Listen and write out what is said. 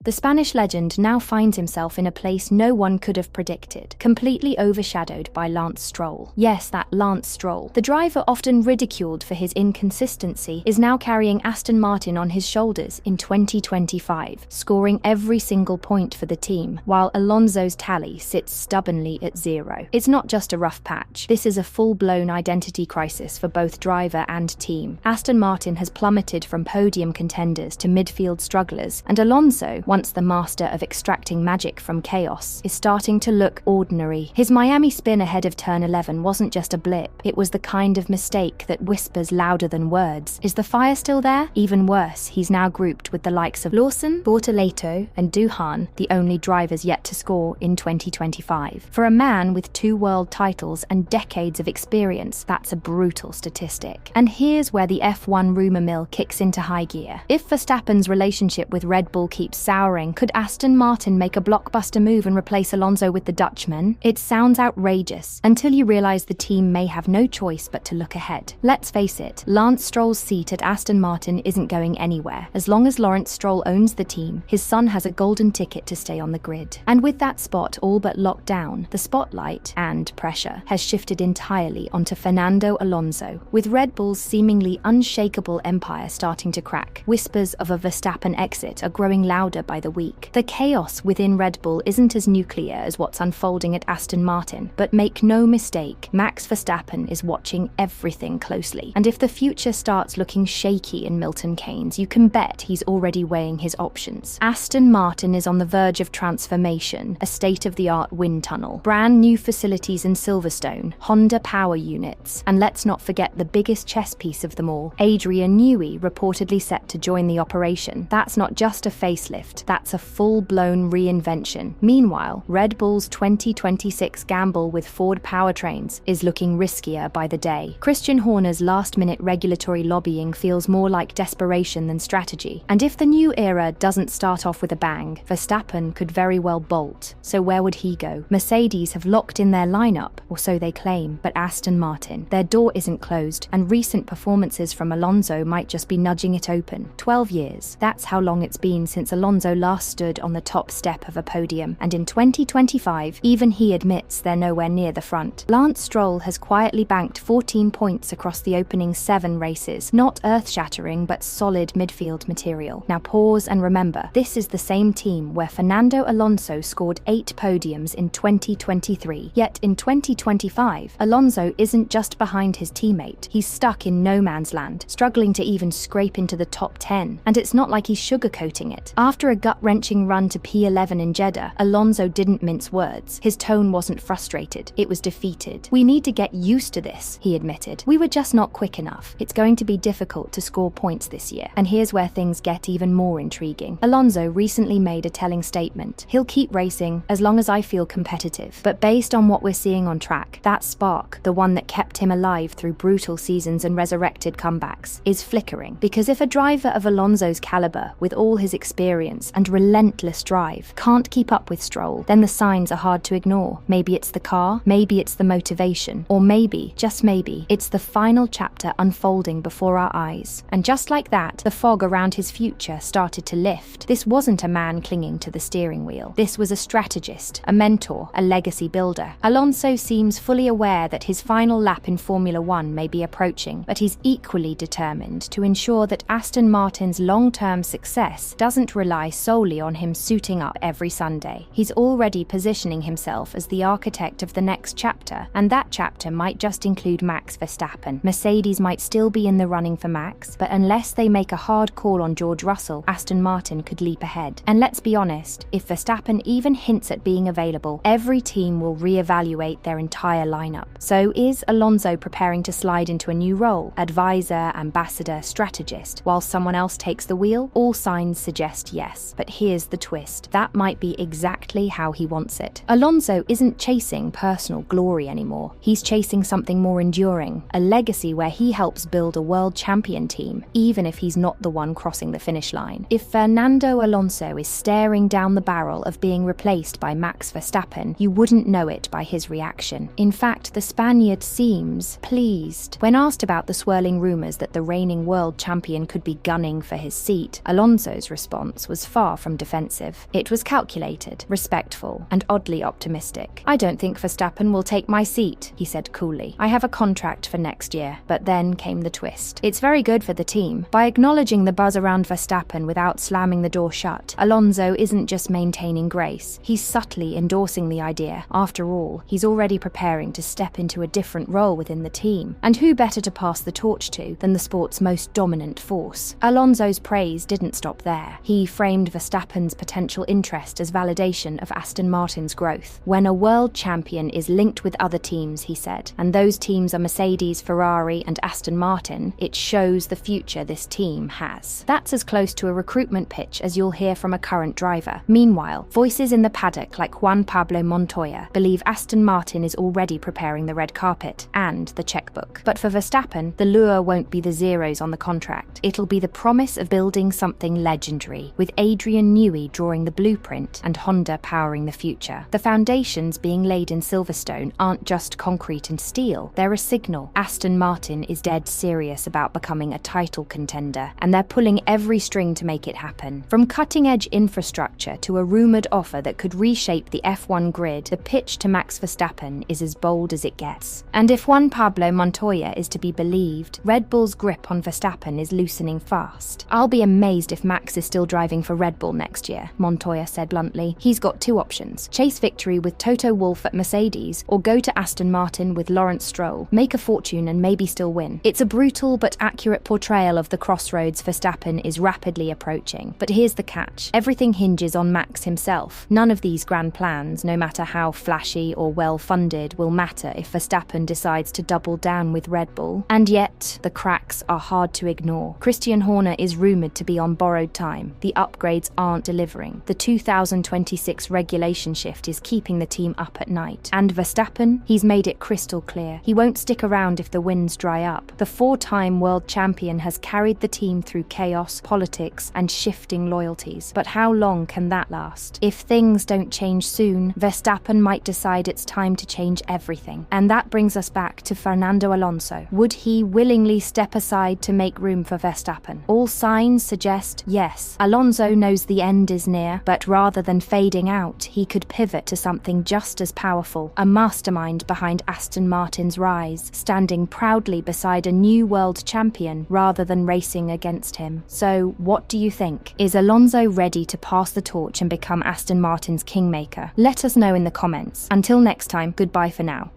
The Spanish legend now finds himself in a place no one could have predicted, completely overshadowed by Lance Stroll. Yes, that Lance Stroll. The driver often ridiculed for his inconsistency is now carrying Aston Martin on his shoulders in 2025, scoring every single point for the team, while Alonso's tally sits stubbornly at 0. It's not just a rough patch. This is a full-blown identity crisis for both driver and team. Aston Martin has plummeted from podium contenders to midfield strugglers, and Alonso, once the master of extracting magic from chaos, is starting to look ordinary. His Miami spin ahead of turn 11 wasn't just a blip, it was the kind of mistake that whispers louder than words. Is the fire still there? Even worse, he's now grouped with the likes of Lawson, Bortoleto, and Duhan, the only drivers yet to score in 2025. For a man with 2 world titles and decades of experience, that's a brutal statistic. And here's where the F1 rumour mill kicks into high gear. If Verstappen's relationship with Red Bull keeps souring, could Aston Martin make a blockbuster move and replace Alonso with the Dutchman? It sounds outrageous, until you realise the team may have no choice but to look ahead. Let's face it, Lance Stroll's seat at Aston Martin isn't going anywhere. As long as Lawrence Stroll owns the team, his son has a golden ticket to stay on the grid. And with that spot all but locked down, the spotlight, and pressure, has shifted entirely onto Fernando Alonso. With Red Bull's seemingly unshakable empire starting to crack, whispers of a Verstappen exit are growing louder by the week. The chaos within Red Bull isn't as nuclear as what's unfolding at Aston Martin, but make no mistake, Max Verstappen is watching everything closely. And if the future starts looking shaky in Milton Keynes, you can bet he's already weighing his options. Aston Martin is on the verge of transformation, a state-of-the-art wind tunnel, brand new facilities in Silverstone, Honda power units, and let's not forget the biggest chess piece of them all, Adrian Newey, reportedly set to join the operation. That's not just a facelift, that's a full-blown reinvention. Meanwhile, Red Bull's 2026 gamble with Ford powertrains is looking riskier by the day. Christian Horner's last-minute regulatory lobbying feels more like desperation than strategy. And if the new era doesn't start off with a bang, Verstappen could very well bolt. So where would he go? Mercedes have locked in their lineup, or so they claim, but Aston Martin, their door isn't closed, and recent performances from Alonso might just be nudging it open. 12 years. That's how long it's been since Alonso last stood on the top step of a podium, and in 2025, even he admits they're nowhere near the front. Lance Stroll has quietly banked 14 points across the opening 7 races, not earth-shattering but solid midfield material. Now pause and remember, this is the same team where Fernando Alonso scored 8 podiums in 2023, yet in 2025, Alonso isn't just behind his teammate, he's stuck in no man's land, struggling to even scrape into the top 10, and it's not like he's sugarcoating it. After a gut-wrenching run to P11 in Jeddah, Alonso didn't mince words. His tone wasn't frustrated, it was defeated. "We need to get used to this," he admitted. "We were just not quick enough. It's going to be difficult to score points this year." And here's where things get even more intriguing. Alonso recently made a telling statement. "He'll keep racing as long as I feel competitive." But based on what we're seeing on track, that spark, the one that kept him alive through brutal seasons and resurrected comebacks, is flickering. Because if a driver of Alonso's caliber, with all his experience and relentless drive, can't keep up with Stroll, then the signs are hard to ignore. Maybe it's the car, maybe it's the motivation, or maybe, just maybe, it's the final chapter unfolding before our eyes. And just like that, the fog around his future started to lift. This wasn't a man clinging to the steering wheel. This was a strategist, a mentor, a legacy builder. Alonso seems fully aware that his final lap in Formula One may be approaching, but he's equally determined to ensure that Aston Martin's long-term success doesn't rely solely on him suiting up every Sunday. He's already positioning himself as the architect of the next chapter, and that chapter might just include Max Verstappen. Mercedes might still be in the running for Max, but unless they make a hard call on George Russell, Aston Martin could leap ahead. And let's be honest, if Verstappen even hints at being available, every team will reevaluate their entire lineup. So is Alonso preparing to slide into a new role, advisor, ambassador, strategist, while someone else takes the wheel? All signs suggest yes. But here's the twist. That might be exactly how he wants it. Alonso isn't chasing personal glory anymore. He's chasing something more enduring, a legacy where he helps build a world champion team, even if he's not the one crossing the finish line. If Fernando Alonso is staring down the barrel of being replaced by Max Verstappen, you wouldn't know it by his reaction. In fact, the Spaniard seems pleased. When asked about the swirling rumours that the reigning world champion could be gunning for his seat, Alonso's response was far from defensive. It was calculated, respectful, and oddly optimistic. "I don't think Verstappen will take my seat," he said coolly. "I have a contract for next year." But then came the twist. It's very good for the team. By acknowledging the buzz around Verstappen without slamming the door shut, Alonso isn't just maintaining grace, he's subtly endorsing the idea. After all, he's already preparing to step into a different role within the team. And who better to pass the torch to than the sport's most dominant force? Alonso's praise didn't stop there. He framed Verstappen's potential interest as validation of Aston Martin's growth. "When a world champion is linked with other teams," he said, "and those teams are Mercedes, Ferrari, and Aston Martin, it shows the future this team has." That's as close to a recruitment pitch as you'll hear from a current driver. Meanwhile, voices in the paddock like Juan Pablo Montoya believe Aston Martin is already preparing the red carpet and the checkbook. But for Verstappen, the lure won't be the zeros on the contract. It'll be the promise of building something legendary, with Adrian Newey drawing the blueprint and Honda powering the future. The foundations being laid in Silverstone aren't just concrete and steel, they're a signal. Aston Martin is dead serious about becoming a title contender, and they're pulling every string to make it happen. From cutting-edge infrastructure to a rumoured offer that could reshape the F1 grid, the pitch to Max Verstappen is as bold as it gets. And if Juan Pablo Montoya is to be believed, Red Bull's grip on Verstappen is loosening fast. "I'll be amazed if Max is still driving for Red Bull next year," Montoya said bluntly. "He's got two options: chase victory with Toto Wolff at Mercedes, or go to Aston Martin with Lance Stroll, make a fortune and maybe still win." It's a brutal but accurate portrayal of the crossroads Verstappen is rapidly approaching. But here's the catch: everything hinges on Max himself. None of these grand plans, no matter how flashy or well-funded, will matter if Verstappen decides to double down with Red Bull. And yet, the cracks are hard to ignore. Christian Horner is rumoured to be on borrowed time. The upgrades aren't delivering. The 2026 regulation shift is keeping the team up at night. And Verstappen? He's made it crystal clear. He won't stick around if the winds dry up. The four-time world champion has carried the team through chaos, politics, and shifting loyalties. But how long can that last? If things don't change soon, Verstappen might decide it's time to change everything. And that brings us back to Fernando Alonso. Would he willingly step aside to make room for Verstappen? All signs suggest yes. Alonso knows the end is near, but rather than fading out, he could pivot to something just as powerful, a mastermind behind Aston Martin's rise, standing proudly beside a new world champion rather than racing against him. So, what do you think? Is Alonso ready to pass the torch and become Aston Martin's kingmaker? Let us know in the comments. Until next time, goodbye for now.